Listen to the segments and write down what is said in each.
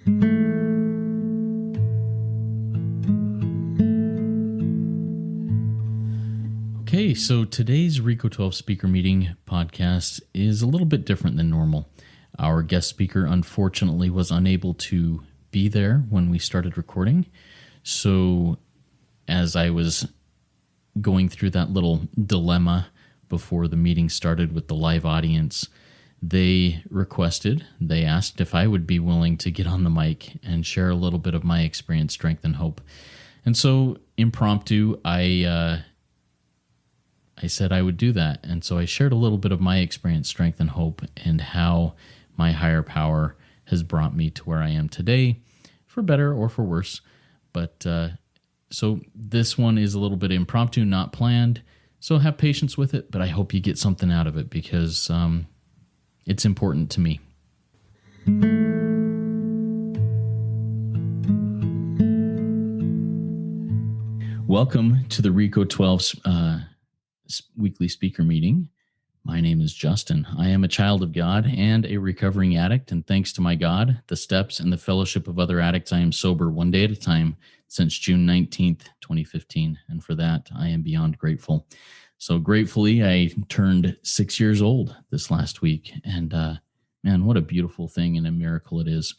Okay, so today's RECO12 speaker meeting podcast is a little bit different than normal. Our guest speaker, unfortunately, was unable to be there when we started recording. So as I was going through that little dilemma before the meeting started with the live audience, they asked if I would be willing to get on the mic and share a little bit of my experience, strength, and hope. And so impromptu, I said I would do that. And so I shared a little bit of my experience, strength, and hope, and how my higher power has brought me to where I am today, for better or for worse. But so this one is a little bit impromptu, not planned. So have patience with it, but I hope you get something out of it because it's important to me. Welcome to the RECO12 weekly speaker meeting. My name is Justin. I am a child of God and a recovering addict, and thanks to my God, the steps, and the fellowship of other addicts, I am sober one day at a time since June 19th, 2015, and for that, I am beyond grateful. So gratefully, I turned 6 years old this last week, and man, what a beautiful thing and a miracle it is.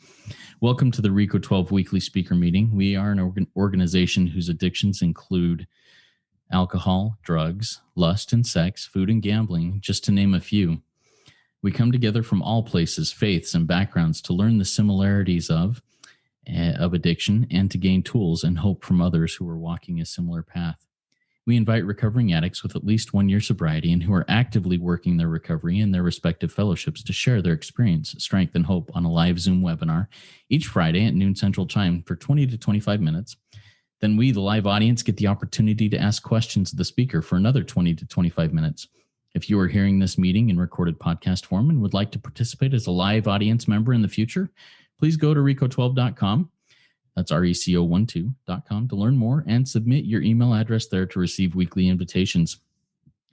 Welcome to the RECO12 weekly speaker meeting. We are an organization whose addictions include alcohol, drugs, lust and sex, food and gambling, just to name a few. We come together from all places, faiths, and backgrounds to learn the similarities of addiction and to gain tools and hope from others who are walking a similar path. We invite recovering addicts with at least 1 year sobriety and who are actively working their recovery in their respective fellowships to share their experience, strength, and hope on a live Zoom webinar each Friday at noon Central Time for 20 to 25 minutes. Then we, the live audience, get the opportunity to ask questions of the speaker for another 20 to 25 minutes. If you are hearing this meeting in recorded podcast form and would like to participate as a live audience member in the future, please go to RECO12.com. That's RECO12.com to learn more and submit your email address there to receive weekly invitations.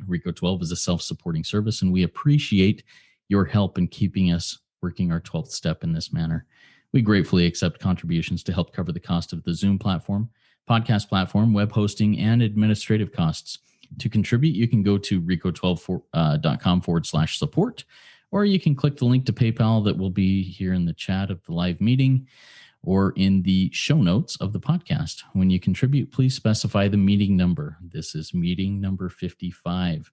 RECO12 is a self-supporting service, and we appreciate your help in keeping us working our 12th step in this manner. We gratefully accept contributions to help cover the cost of the Zoom platform, podcast platform, web hosting, and administrative costs. To contribute, you can go to RECO12.com/support, or you can click the link to PayPal that will be here in the chat of the live meeting or in the show notes of the podcast. When you contribute, please specify the meeting number. This is meeting number 55.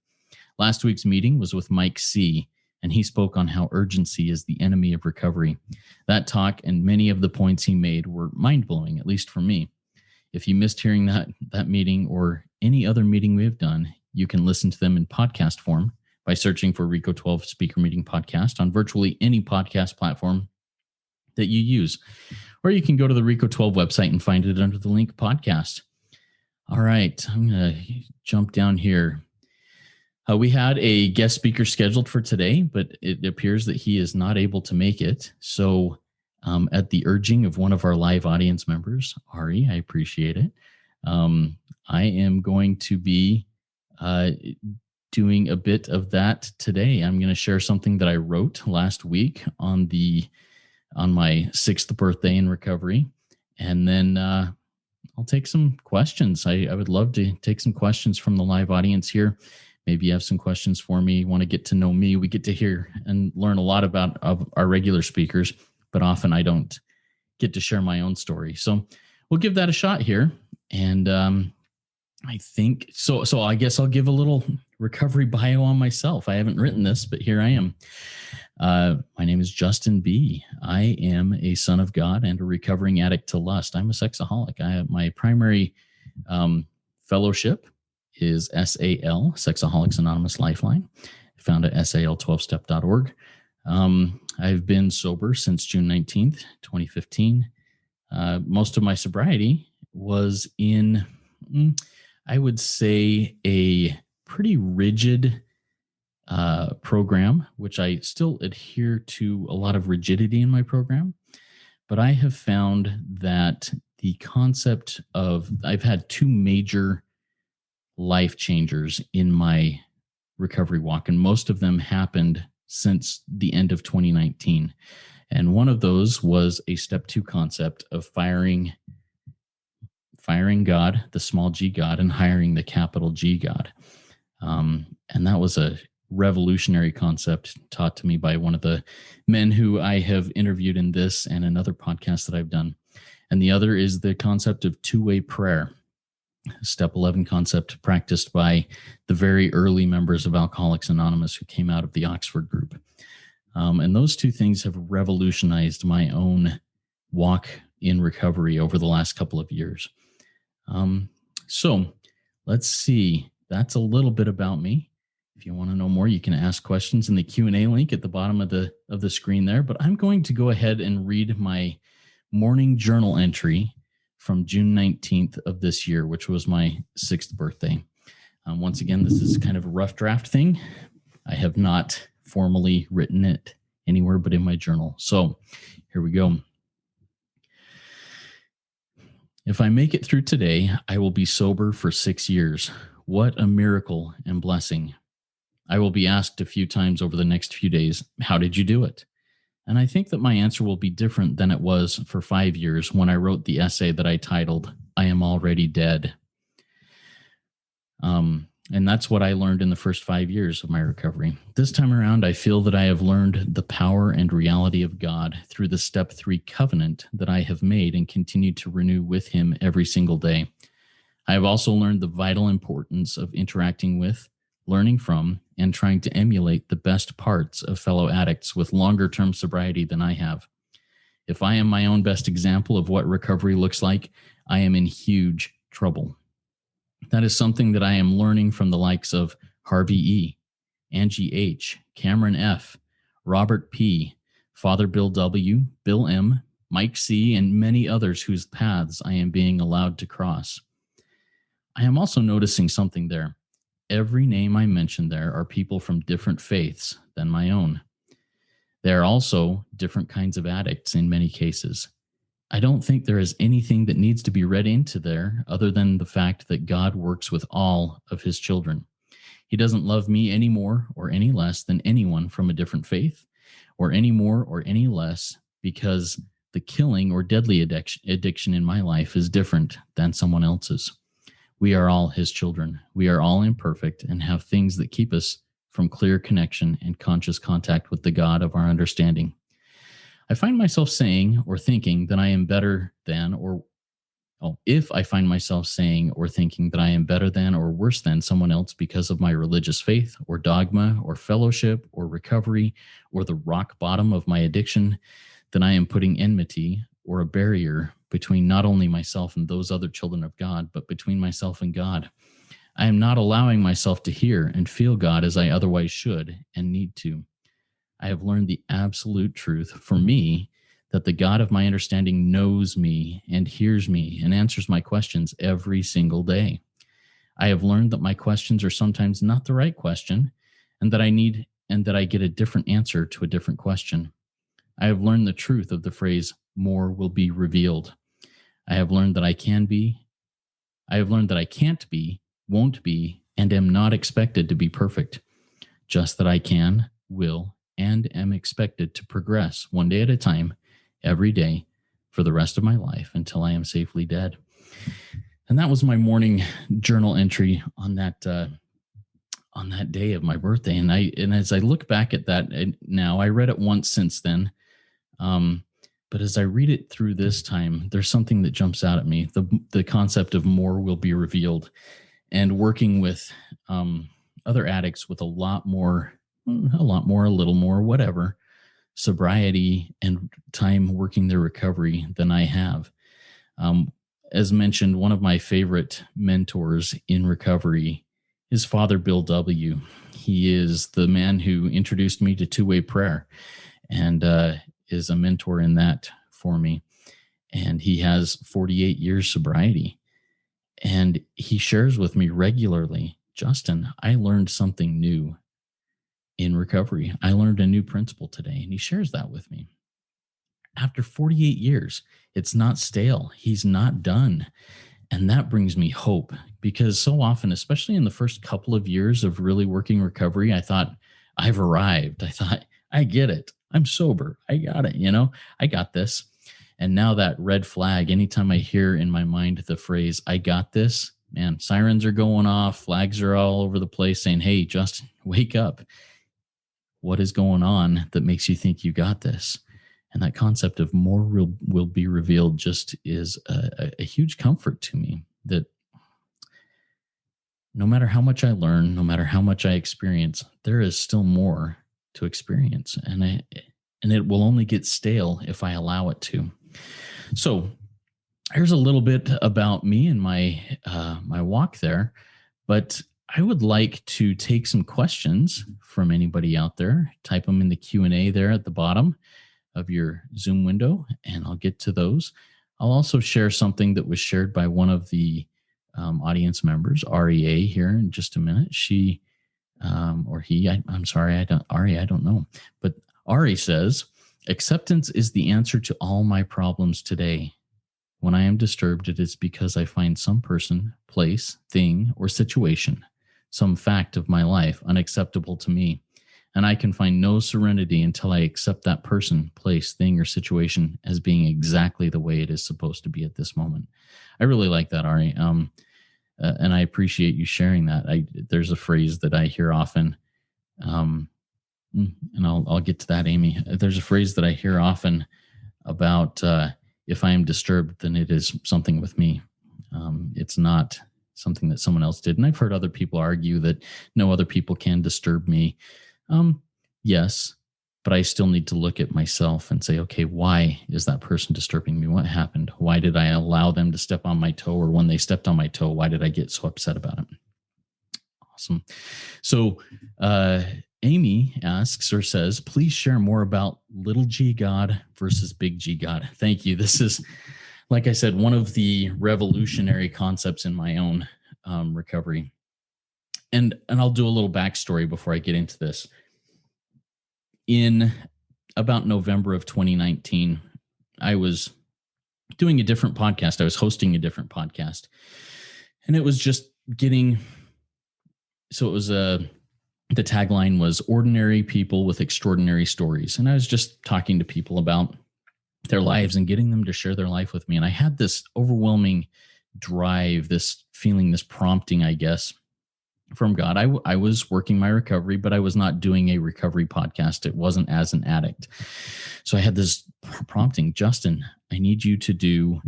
Last week's meeting was with Mike C., and he spoke on how urgency is the enemy of recovery. That talk and many of the points he made were mind-blowing, at least for me. If you missed hearing that meeting or any other meeting we have done, you can listen to them in podcast form by searching for RECO12 Speaker Meeting Podcast on virtually any podcast platform that you use. Or you can go to the RECO12 website and find it under the link podcast. All right, I'm going to jump down here. We had a guest speaker scheduled for today, but it appears that he is not able to make it. So at the urging of one of our live audience members, Ari, I appreciate it. I am going to be doing a bit of that today. I'm going to share something that I wrote last week on my 6th birthday in recovery, and then I'll take some questions. I would love to take some questions from the live audience here. Maybe you have some questions for me, want to get to know me. We get to hear and learn a lot about our regular speakers, but often I don't get to share my own story. So we'll give that a shot here. And I think, so I guess I'll give a little recovery bio on myself. I haven't written this, but here I am. My name is Justin B. I am a son of God and a recovering addict to lust. I'm a sexaholic. My primary fellowship is SAL, Sexaholics Anonymous Lifeline, found at sal12step.org. I've been sober since June 19th, 2015. Most of my sobriety was in, I would say, a pretty rigid program, which I still adhere to a lot of rigidity in my program. But I have found that the concept of, I've had two major life changers in my recovery walk, and most of them happened since the end of 2019. And one of those was a step 2 concept of firing God, the small g God, and hiring the capital G God. And that was a revolutionary concept taught to me by one of the men who I have interviewed in this and another podcast that I've done. And the other is the concept of two-way prayer, step 11 concept practiced by the very early members of Alcoholics Anonymous who came out of the Oxford group. And those two things have revolutionized my own walk in recovery over the last couple of years. So let's see. That's a little bit about me. If you want to know more, you can ask questions in the Q&A link at the bottom of the screen there. But I'm going to go ahead and read my morning journal entry from June 19th of this year, which was my 6th birthday. Once again, this is kind of a rough draft thing. I have not formally written it anywhere but in my journal. So here we go. If I make it through today, I will be sober for 6 years. What a miracle and blessing. I will be asked a few times over the next few days, how did you do it? And I think that my answer will be different than it was for 5 years when I wrote the essay that I titled, I Am Already Dead. And that's what I learned in the first 5 years of my recovery. This time around, I feel that I have learned the power and reality of God through the step 3 covenant that I have made and continue to renew with him every single day. I have also learned the vital importance of interacting with, learning from, and trying to emulate the best parts of fellow addicts with longer-term sobriety than I have. If I am my own best example of what recovery looks like, I am in huge trouble. That is something that I am learning from the likes of Harvey E., Angie H., Cameron F., Robert P., Father Bill W., Bill M., Mike C., and many others whose paths I am being allowed to cross. I am also noticing something there. Every name I mention there are people from different faiths than my own. They are also different kinds of addicts in many cases. I don't think there is anything that needs to be read into there other than the fact that God works with all of his children. He doesn't love me any more or any less than anyone from a different faith, or any more or any less because the killing or deadly addiction in my life is different than someone else's. We are all his children. We are all imperfect and have things that keep us from clear connection and conscious contact with the God of our understanding. I find myself saying or thinking that I am better than, if I find myself saying or thinking that I am better than or worse than someone else because of my religious faith or dogma or fellowship or recovery or the rock bottom of my addiction, then I am putting enmity or a barrier between not only myself and those other children of God, but between myself and God. I am not allowing myself to hear and feel God as I otherwise should and need to. I have learned the absolute truth for me that the God of my understanding knows me and hears me and answers my questions every single day. I have learned that my questions are sometimes not the right question and that I get a different answer to a different question. I have learned the truth of the phrase, more will be revealed. I have learned that I can't be, won't be, and am not expected to be perfect. Just that I can, will, and am expected to progress one day at a time, every day, for the rest of my life until I am safely dead. And that was my morning journal entry on that day of my birthday. And as I look back at that now, I read it once since then. But as I read it through this time, there's something that jumps out at me. The concept of more will be revealed, and working with other addicts with a little more, whatever, sobriety and time working their recovery than I have. As mentioned, one of my favorite mentors in recovery is Father Bill W. He is the man who introduced me to two-way prayer and is a mentor in that for me. And he has 48 years sobriety. And he shares with me regularly, Justin, I learned something new in recovery. I learned a new principle today. And he shares that with me. After 48 years, it's not stale. He's not done. And that brings me hope, because so often, especially in the first couple of years of really working recovery, I thought, I've arrived. I thought, I get it. I'm sober. I got it. I got this. And now that red flag, anytime I hear in my mind the phrase, I got this, man, sirens are going off, flags are all over the place saying, hey, Justin, wake up. What is going on that makes you think you got this? And that concept of more will be revealed just is a huge comfort to me, that no matter how much I learn, no matter how much I experience, there is still more to experience. And it will only get stale if I allow it to. So here's a little bit about me and my walk there. But I would like to take some questions from anybody out there. Type them in the Q&A there at the bottom of your Zoom window, and I'll get to those. I'll also share something that was shared by one of the audience members, REA, here in just a minute. She or he, I'm sorry, I don't know. But Ari says, acceptance is the answer to all my problems today. When I am disturbed, it is because I find some person, place, thing, or situation, some fact of my life unacceptable to me. And I can find no serenity until I accept that person, place, thing, or situation as being exactly the way it is supposed to be at this moment. I really like that, Ari. And I appreciate you sharing that. There's a phrase that I hear often, and I'll get to that, Amy. There's a phrase that I hear often about if I am disturbed, then it is something with me. It's not something that someone else did. And I've heard other people argue that no other people can disturb me. Yes, but I still need to look at myself and say, okay, why is that person disturbing me? What happened? Why did I allow them to step on my toe? Or when they stepped on my toe, why did I get so upset about it? Awesome. So Amy asks or says, please share more about little G God versus big G God. Thank you. This is, like I said, one of the revolutionary concepts in my own recovery. And I'll do a little backstory before I get into this. In about November of 2019, I was doing a different podcast. I was hosting a different podcast. And it was just getting, so it was the tagline was ordinary people with extraordinary stories. And I was just talking to people about their lives and getting them to share their life with me. And I had this overwhelming drive, this feeling, this prompting, I guess, from God. I was working my recovery, but I was not doing a recovery podcast. It wasn't as an addict. So I had this prompting, Justin, I need you to do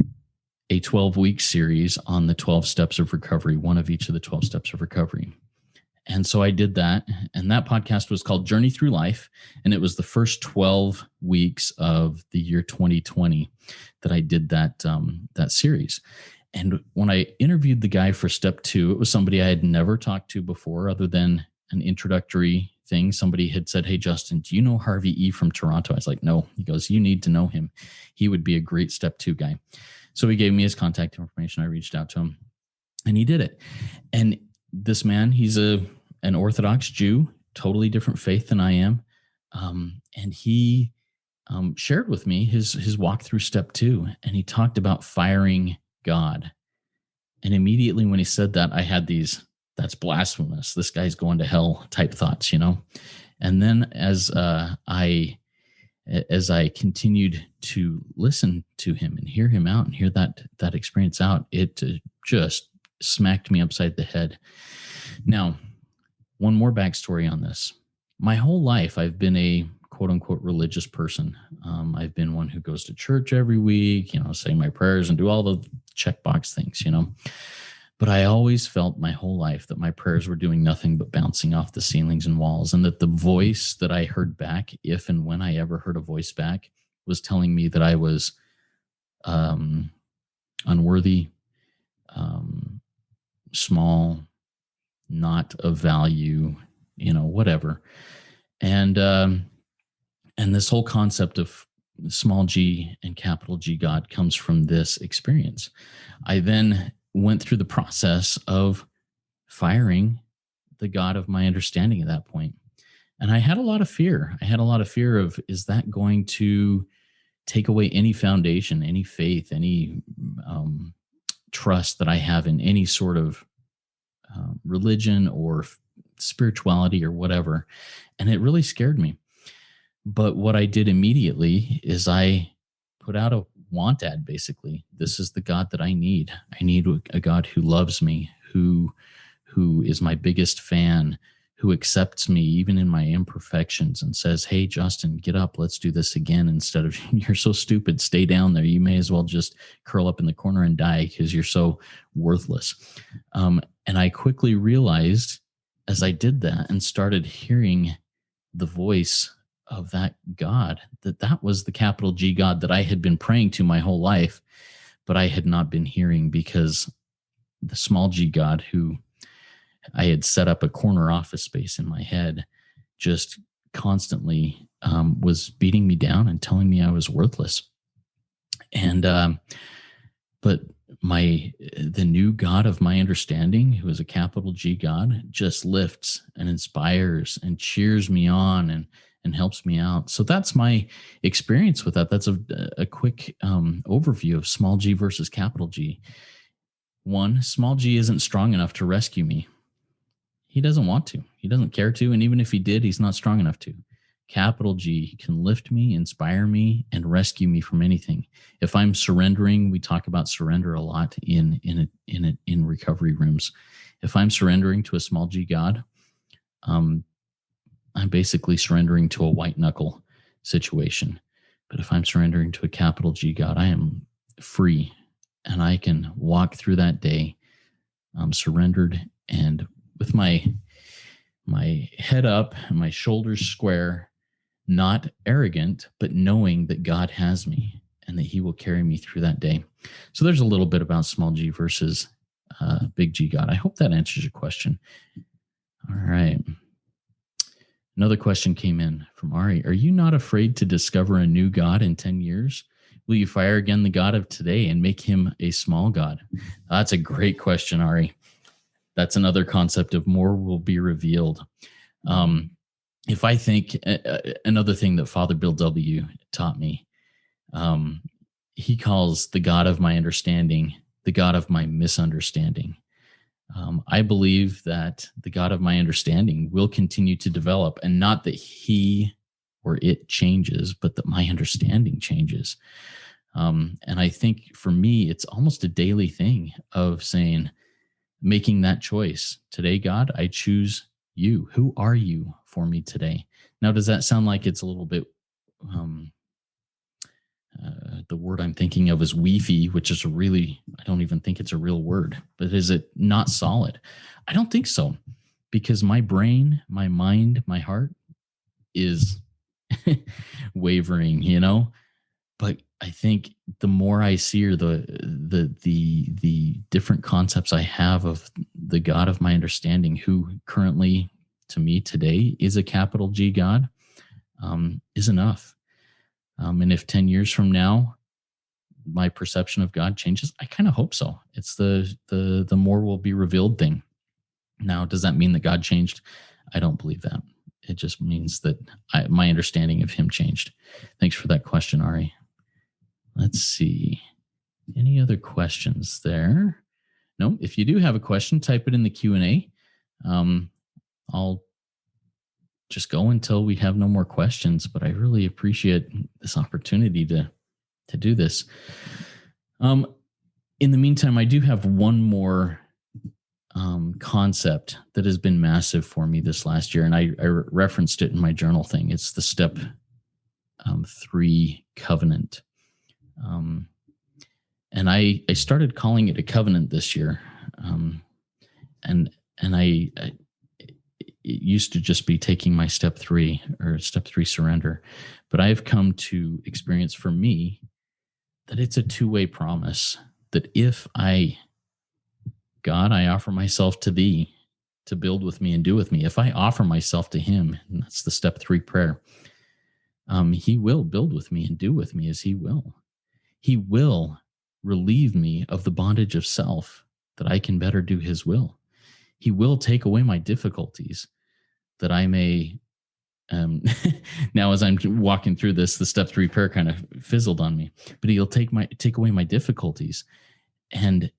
a 12-week series on the 12 steps of recovery, one of each of the 12 steps of recovery. And so I did that. And that podcast was called Journey Through Life. And it was the first 12 weeks of the year 2020 that I did that series. And when I interviewed the guy for step 2, it was somebody I had never talked to before other than an introductory thing. Somebody had said, hey, Justin, do you know Harvey E. from Toronto? I was like, no. He goes, you need to know him. He would be a great step 2 guy. So he gave me his contact information. I reached out to him and he did it. And this man, he's an Orthodox Jew, totally different faith than I am. And he shared with me his walk through step 2. And he talked about firing God. And immediately when he said that, I had these, that's blasphemous. This guy's going to hell type thoughts, And then as I continued to listen to him and hear him out and hear that experience out, it just smacked me upside the head. Now, one more backstory on this. My whole life, I've been a quote unquote religious person. I've been one who goes to church every week, say my prayers and do all the checkbox things, But I always felt my whole life that my prayers were doing nothing but bouncing off the ceilings and walls, and that the voice that I heard back, if and when I ever heard a voice back, was telling me that I was unworthy, small, not of value, whatever. And this whole concept of small g and capital G God comes from this experience. I then went through the process of firing the God of my understanding at that point. And I had a lot of fear. I had a lot of fear of, is that going to take away any foundation, any faith, any trust that I have in any sort of religion or spirituality or whatever. And it really scared me. But what I did immediately is I put out a want ad, basically. This is the God that I need. I need a God who loves me, who is my biggest fan, who accepts me even in my imperfections and says, hey, Justin, get up. Let's do this again. Instead of, you're so stupid, stay down there. You may as well just curl up in the corner and die because you're so worthless. And I quickly realized as I did that and started hearing the voice of that God, that was the capital G God that I had been praying to my whole life, but I had not been hearing, because the small G God, who I had set up a corner office space in my head, just constantly was beating me down and telling me I was worthless. And but the new God of my understanding, who is a capital G God, just lifts and inspires and cheers me on and helps me out. So that's my experience with that. That's a quick overview of small G versus capital G. One, small G isn't strong enough to rescue me. He doesn't want to. He doesn't care to. And even if he did, he's not strong enough to. Capital G can lift me, inspire me, and rescue me from anything. If I'm surrendering, we talk about surrender a lot in recovery rooms. If I'm surrendering to a small G God, I'm basically surrendering to a white knuckle situation. But if I'm surrendering to a capital G God, I am free, and I can walk through that day surrendered and with my head up and my shoulders square, not arrogant, but knowing that God has me and that he will carry me through that day. So there's a little bit about small G versus big G God. I hope that answers your question. All right. Another question came in from Ari. Are you not afraid to discover a new God in 10 years? Will you fire again the God of today and make him a small God? That's a great question, Ari. That's another concept of more will be revealed. If I think another thing that Father Bill W. taught me, he calls the God of my understanding the God of my misunderstanding. I believe that the God of my understanding will continue to develop, and not that he or it changes, but that my understanding changes. And I think for me, it's almost a daily thing of saying, making that choice. Today, God, I choose you. Who are you for me today? Now, does that sound like it's a little bit, the word I'm thinking of is weefy, which is I don't even think it's a real word, but is it not solid? I don't think so, because my brain, my mind, my heart is wavering, but I think the more I see, or the different concepts I have of the God of my understanding, who currently to me today is a capital G God, is enough. And if 10 years from now my perception of God changes, I kind of hope so. It's the more will be revealed thing. Now, does that mean that God changed? I don't believe that. It just means that my understanding of him changed. Thanks for that question, Ari. Let's see. Any other questions there? No, if you do have a question, type it in the Q&A. I'll just go until we have no more questions, but I really appreciate this opportunity to do this. In the meantime, I do have one more concept that has been massive for me this last year, and I referenced it in my journal thing. It's the step 3 covenant. And I started calling it a covenant this year. And it used to just be taking my step 3 or step 3 surrender. But I've come to experience for me that it's a two-way promise, that if God, I offer myself to thee to build with me and do with me. If I offer myself to him, and that's the step 3 prayer, he will build with me and do with me as he will. He will relieve me of the bondage of self, that I can better do his will. He will take away my difficulties, that I may, now as I'm walking through this, the step 3 prayer kind of fizzled on me, but he'll take away my difficulties, and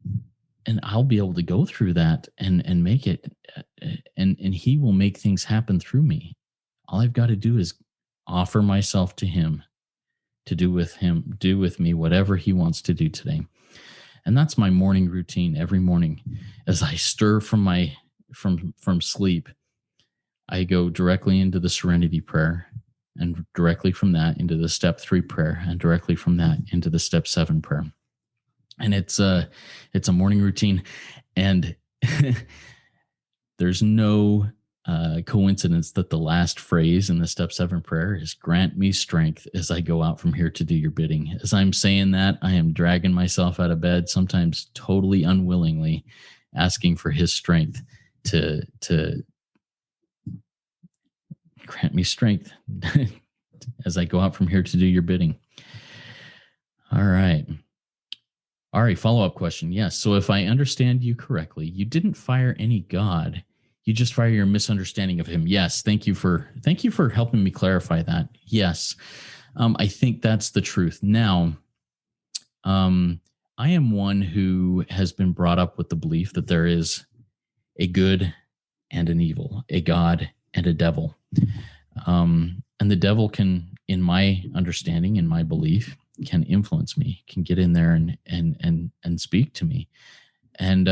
I'll be able to go through that and make it, and he will make things happen through me. All I've got to do is offer myself to him to do with me whatever he wants to do today. And that's my morning routine every morning. As I stir from sleep, I go directly into the serenity prayer, and directly from that into the step 3 prayer, and directly from that into the step 7 prayer. And it's a morning routine, and there's no coincidence that the last phrase in the step 7 prayer is grant me strength as I go out from here to do your bidding. As I'm saying that, I am dragging myself out of bed, sometimes totally unwillingly, asking for his strength to grant me strength as I go out from here to do your bidding. All right. Follow-up question. Yes. So if I understand you correctly, you didn't fire any God. You just fire your misunderstanding of him. Yes. Thank you for helping me clarify that. Yes. I think that's the truth. Now, I am one who has been brought up with the belief that there is a good and an evil, a God and a devil. And the devil can, in my understanding, in my belief, can influence me, can get in there and speak to me. And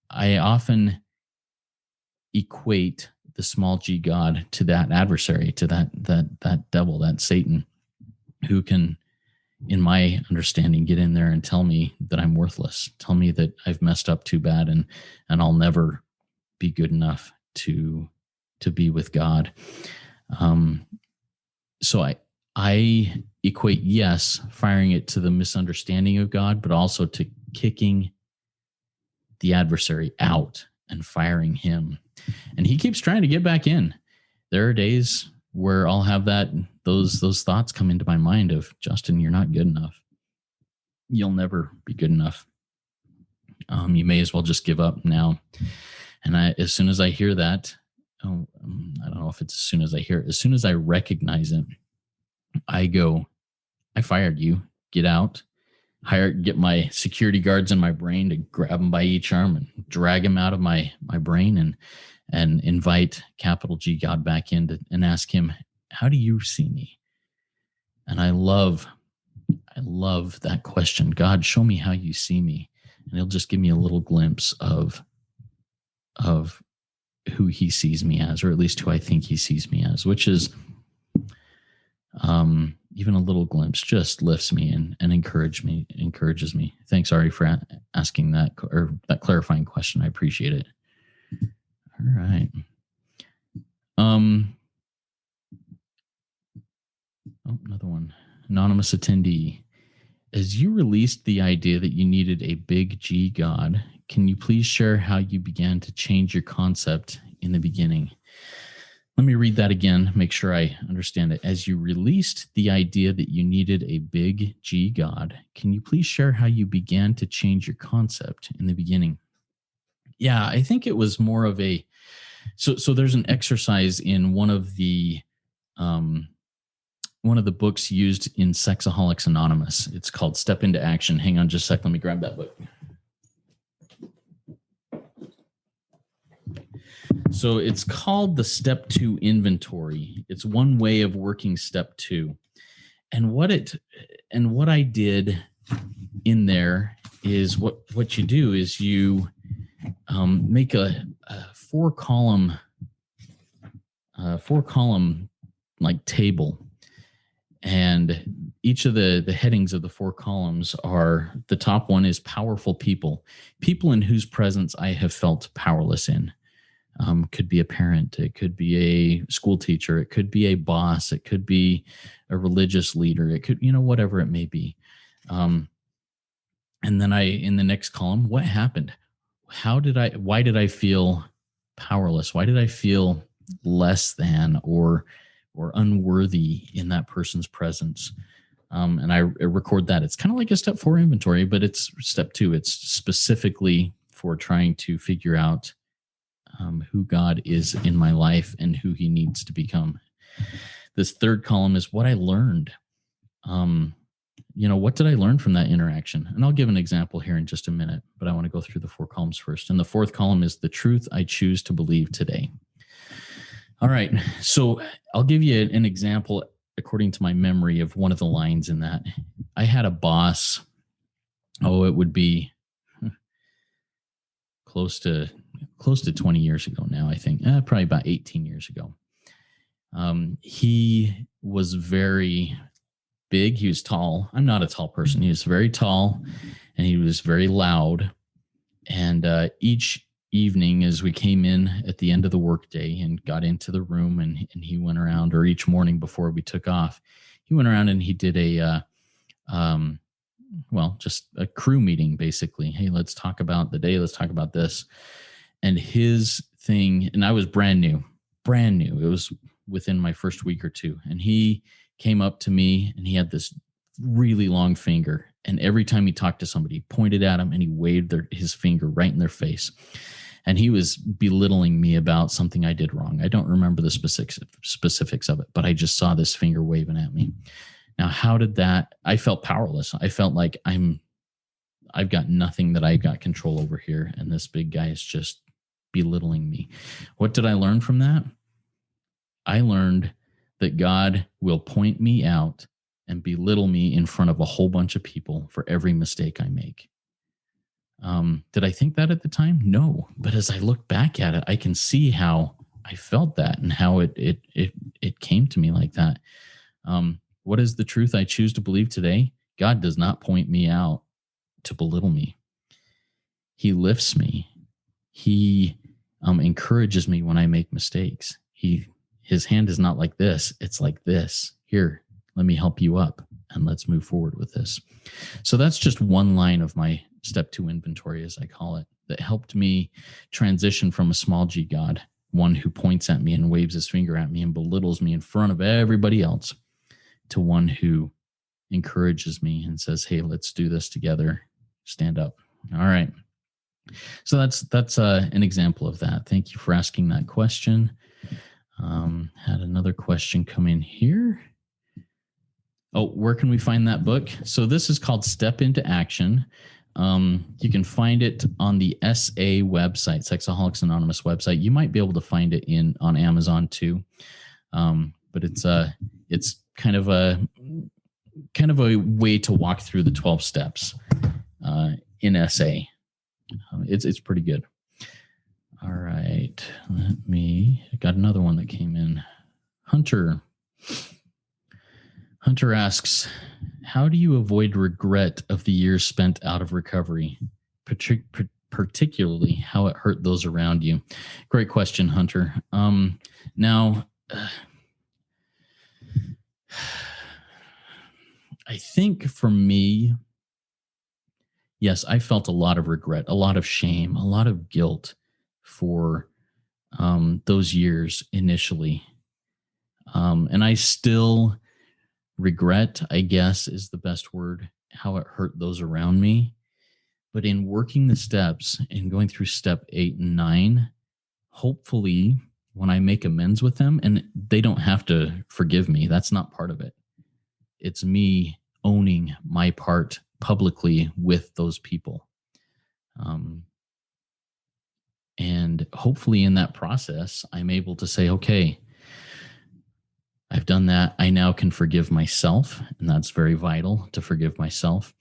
I often equate the small g God to that adversary, to that devil, that Satan, who can, in my understanding, get in there and tell me that I'm worthless, tell me that I've messed up too bad and I'll never be good enough to be with God. So I equate, yes, firing it to the misunderstanding of God, but also to kicking the adversary out and firing him. And he keeps trying to get back in. There are days where I'll have those thoughts come into my mind of, Justin, you're not good enough. You'll never be good enough. You may as well just give up now. And as soon as I hear that, I don't know if it's as soon as I hear it, as soon as I recognize it, I go, I fired you. Get out. Get my security guards in my brain to grab them by each arm and drag them out of my brain and invite capital G God back in and ask him, how do you see me? And I love that question. God, show me how you see me. And he'll just give me a little glimpse of who he sees me as, or at least who I think he sees me as, which is even a little glimpse just lifts me and encourages me. Thanks, Ari, for asking that, or that clarifying question. I appreciate it. All right. Another one. Anonymous attendee. As you released the idea that you needed a big G God, can you please share how you began to change your concept in the beginning? Let me read that again, make sure I understand it. As you released the idea that you needed a big G God, can you please share how you began to change your concept in the beginning? Yeah, I think it was more of a, so there's an exercise in one of the books used in Sexaholics Anonymous. It's called Step into Action. Hang on just a sec, let me grab that book. So it's called the Step 2 Inventory. It's one way of working Step 2. And what I did in there is what you do is you make a four column like table, and each of the headings of the 4 columns are, the top one is powerful people in whose presence I have felt powerless in. Could be a parent, it could be a school teacher, it could be a boss, it could be a religious leader, it could, whatever it may be. And then in the next column, what happened? Why did I feel powerless? Why did I feel less than or unworthy in that person's presence? And I record that. It's kind of like a Step 4 inventory, but it's Step 2. It's specifically for trying to figure out who God is in my life and who he needs to become. This third column is what I learned. What did I learn from that interaction? And I'll give an example here in just a minute, but I want to go through the 4 columns first. And the 4th column is the truth I choose to believe today. All right. So I'll give you an example according to my memory of one of the lines in that. I had a boss. Oh, it would be close to 20 years ago now, I think. Probably about 18 years ago. He was very big. He was tall. I'm not a tall person. He was very tall, and he was very loud. And each evening, as we came in at the end of the workday and got into the room, and he went around, or each morning before we took off, he went around and he did just a crew meeting, basically. Hey, let's talk about the day. Let's talk about this. And his thing, and I was brand new. It was within my first week or two. And he came up to me and he had this really long finger. And every time he talked to somebody, he pointed at him and he waved his finger right in their face. And he was belittling me about something I did wrong. I don't remember the specifics of it, but I just saw this finger waving at me. Now, how did that? I felt powerless. I felt like I've got nothing that I've got control over here. And this big guy is just belittling me. What did I learn from that? I learned that God will point me out and belittle me in front of a whole bunch of people for every mistake I make. Did I think that at the time? No. But as I look back at it, I can see how I felt that and how it came to me like that. What is the truth I choose to believe today? God does not point me out to belittle me. He lifts me. He encourages me when I make mistakes. His hand is not like this. It's like this. Here, let me help you up and let's move forward with this. So that's just one line of my step 2 inventory, as I call it, that helped me transition from a small G God, one who points at me and waves his finger at me and belittles me in front of everybody else, to one who encourages me and says, hey, let's do this together. Stand up. All right. So that's an example of that. Thank you for asking that question. Had another question come in here. Oh, where can we find that book? So this is called Step Into Action. You can find it on the SA website, Sexaholics Anonymous website. You might be able to find it on Amazon too. But it's kind of a way to walk through the 12 steps in SA. It's pretty good. All right. I got another one that came in. Hunter asks, how do you avoid regret of the years spent out of recovery, particularly how it hurt those around you? Great question, Hunter. Now, I think for me, yes, I felt a lot of regret, a lot of shame, a lot of guilt for those years initially. And I still regret, I guess, is the best word, how it hurt those around me. But in working the steps and going through step 8 and 9, hopefully when I make amends with them, and they don't have to forgive me, that's not part of it. It's me owning my part publicly with those people. And hopefully in that process, I'm able to say, okay, I've done that. I now can forgive myself. And that's very vital, to forgive myself.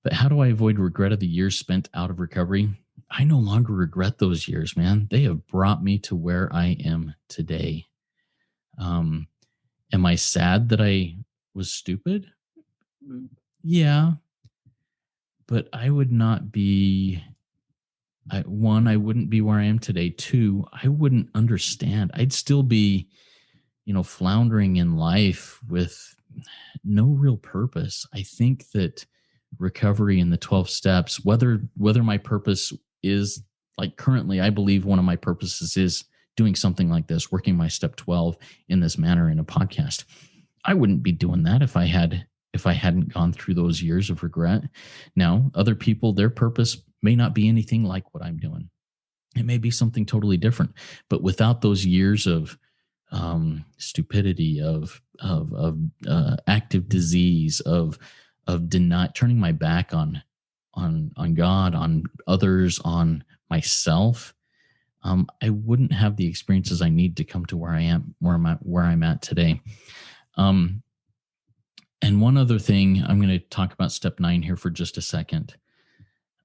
But how do I avoid regret of the years spent out of recovery? I no longer regret those years, man. They have brought me to where I am today. Am I sad that I was stupid? Yeah. But I would not be... One, I wouldn't be where I am today. Two, I wouldn't understand. I'd still be, floundering in life with no real purpose. I think that recovery in the 12 steps, whether my purpose is, like currently, I believe one of my purposes is doing something like this, working my step 12 in this manner in a podcast. I wouldn't be doing that if I hadn't gone through those years of regret. Now, other people, their purpose may not be anything like what I'm doing. It may be something totally different. But without those years of stupidity, of active disease, of turning my back on God, on others, on myself, I wouldn't have the experiences I need to come to where I am, where I'm at today. And one other thing, I'm going to talk about step 9 here for just a second.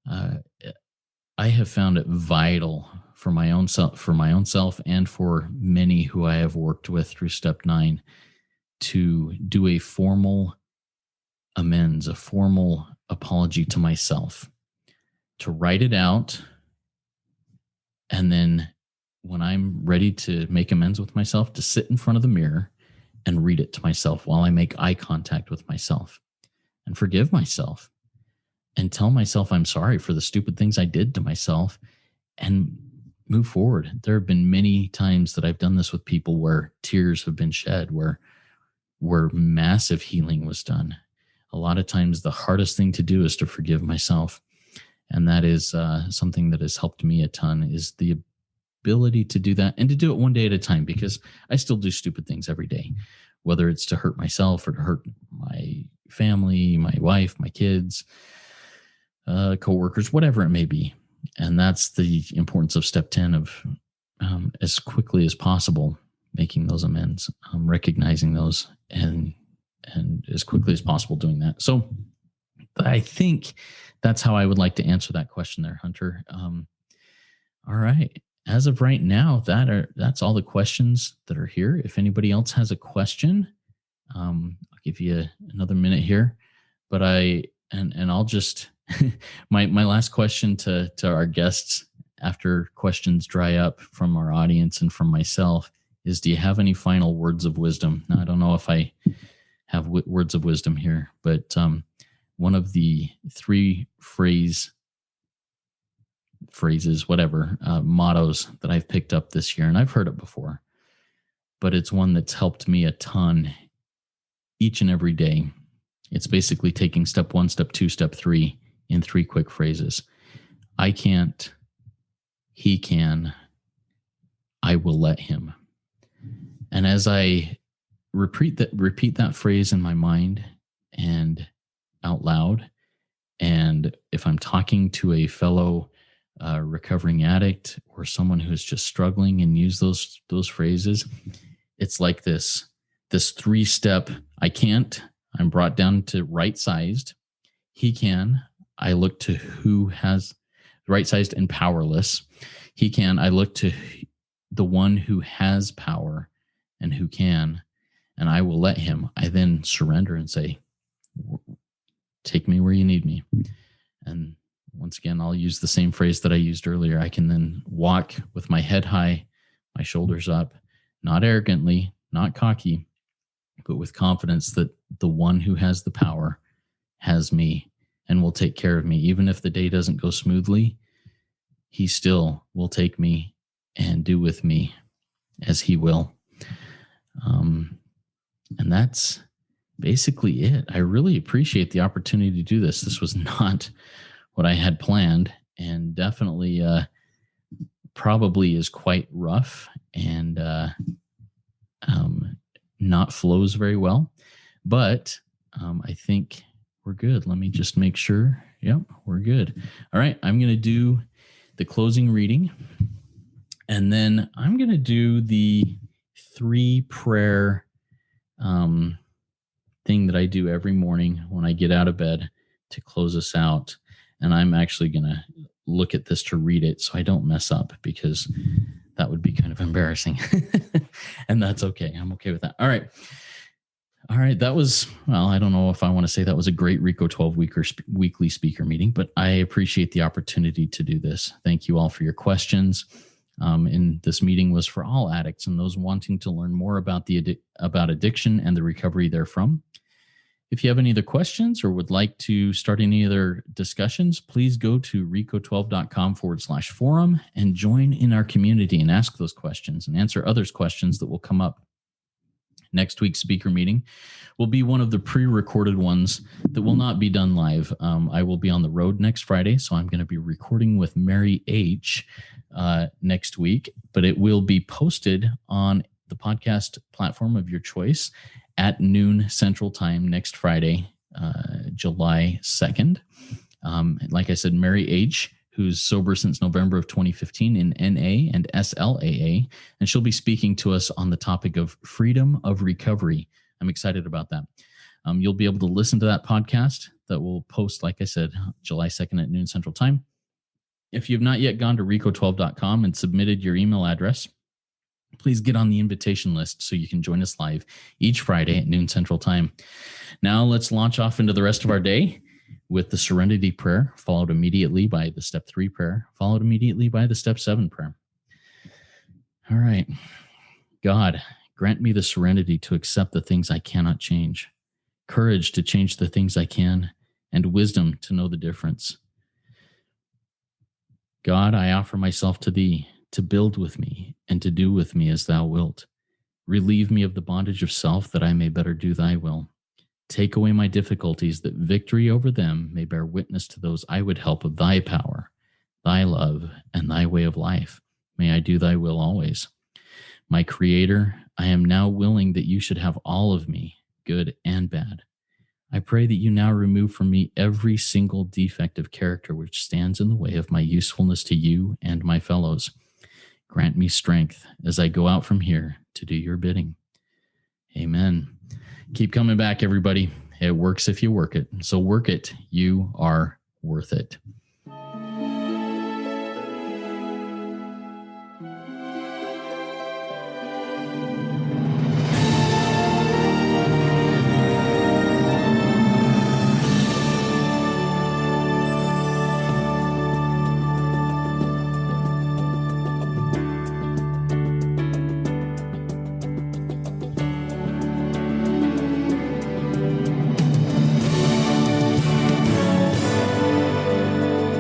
I have found it vital for my own self, and for many who I have worked with through step 9, to do a formal amends, a formal apology to myself, to write it out. And then when I'm ready to make amends with myself, to sit in front of the mirror and read it to myself while I make eye contact with myself and forgive myself and tell myself I'm sorry for the stupid things I did to myself and move forward. There have been many times that I've done this with people where tears have been shed, where massive healing was done. A lot of times the hardest thing to do is to forgive myself. And that is something that has helped me a ton, is the ability to do that, and to do it one day at a time, because I still do stupid things every day, whether it's to hurt myself or to hurt my family, my wife, my kids, coworkers, whatever it may be. And that's the importance of step 10 of as quickly as possible making those amends, recognizing those, and as quickly as possible doing that. So I think that's how I would like to answer that question there, Hunter. All right. As of right now, that's all the questions that are here. If anybody else has a question, I'll give you another minute here. But I'll just my last question to our guests after questions dry up from our audience and from myself is, do you have any final words of wisdom? Now, I don't know if I have words of wisdom here, but one of the 3 phrases, whatever, mottos that I've picked up this year, and I've heard it before, but it's one that's helped me a ton each and every day. It's basically taking step 1, step 2, step 3 in 3 quick phrases. I can't, he can, I will let him. And as I repeat that phrase in my mind and out loud, and if I'm talking to a fellow recovering addict or someone who is just struggling and use those phrases, it's like this 3-step. I can't, I'm brought down to right-sized. He can, I look to who has right-sized and powerless. He can, I look to the one who has power and who can, and I will let him. I then surrender and say, take me where you need me. And once again, I'll use the same phrase that I used earlier. I can then walk with my head high, my shoulders up, not arrogantly, not cocky, but with confidence that the one who has the power has me and will take care of me. Even if the day doesn't go smoothly, he still will take me and do with me as he will. And that's basically it. I really appreciate the opportunity to do this. This was not what I had planned, and definitely probably is quite rough and not flows very well. But I think we're good. Let me just make sure. Yep, we're good. All right, I'm going to do the closing reading, and then I'm going to do the 3 prayer thing that I do every morning when I get out of bed to close us out. And I'm actually going to look at this to read it so I don't mess up, because that would be kind of embarrassing. And that's okay. I'm okay with that. All right. That was, well, I don't know if I want to say that was a great RECO12 weekly speaker meeting, but I appreciate the opportunity to do this. Thank you all for your questions. And this meeting was for all addicts and those wanting to learn more about about addiction and the recovery therefrom. If you have any other questions or would like to start any other discussions, please go to RECO12.com/forum and join in our community and ask those questions and answer others' questions that will come up. Next week's speaker meeting will be one of the pre-recorded ones that will not be done live. I will be on the road next Friday, so I'm going to be recording with Mary H. Next week, but it will be posted on the podcast platform of your choice at noon Central Time next Friday, July 2nd. Like I said, Mary H., who's sober since November of 2015 in NA and SLAA, and she'll be speaking to us on the topic of freedom of recovery. I'm excited about that. You'll be able to listen to that podcast that will post, like I said, July 2nd at noon Central Time. If you've not yet gone to RECO12.com and submitted your email address, please get on the invitation list so you can join us live each Friday at noon Central Time. Now let's launch off into the rest of our day with the Serenity Prayer, followed immediately by the Step 3 prayer, followed immediately by the Step 7 prayer. All right. God, grant me the serenity to accept the things I cannot change, courage to change the things I can, and wisdom to know the difference. God, I offer myself to thee, to build with me and to do with me as thou wilt. Relieve me of the bondage of self that I may better do thy will. Take away my difficulties that victory over them may bear witness to those I would help of thy power, thy love, and thy way of life. May I do thy will always. My Creator, I am now willing that you should have all of me, good and bad. I pray that you now remove from me every single defect of character which stands in the way of my usefulness to you and my fellows. Grant me strength as I go out from here to do your bidding. Amen. Keep coming back, everybody. It works if you work it. So work it. You are worth it.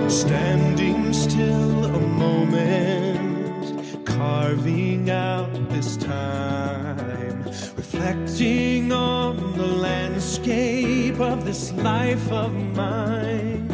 Standing still a moment, carving out this time, reflecting on the landscape of this life of mine.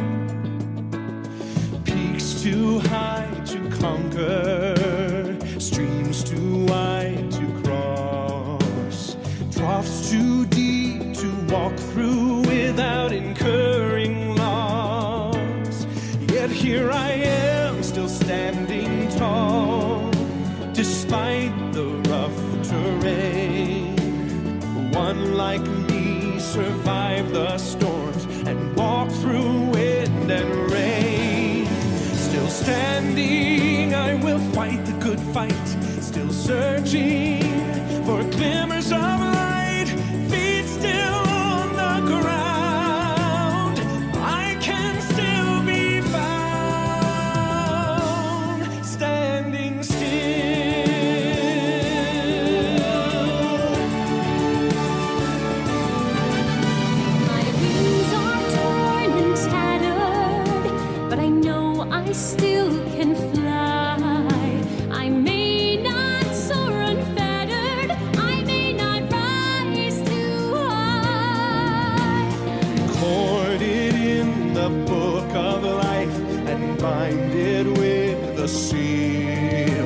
Peaks too high to conquer, streams too wide to cross, troughs too deep to walk through without incurring loss. Yet here I am, still standing tall, despite the rough terrain. One like me survived the storms and walked through wind and rain. Still standing, I will fight the good fight, still searching for glimmers of light, feet still on the ground. I can still be found, standing still. My wings are torn and tattered, but I know I still can fly. I may not soar unfettered, I may not rise too high. Recorded in the book of life and binded with the seal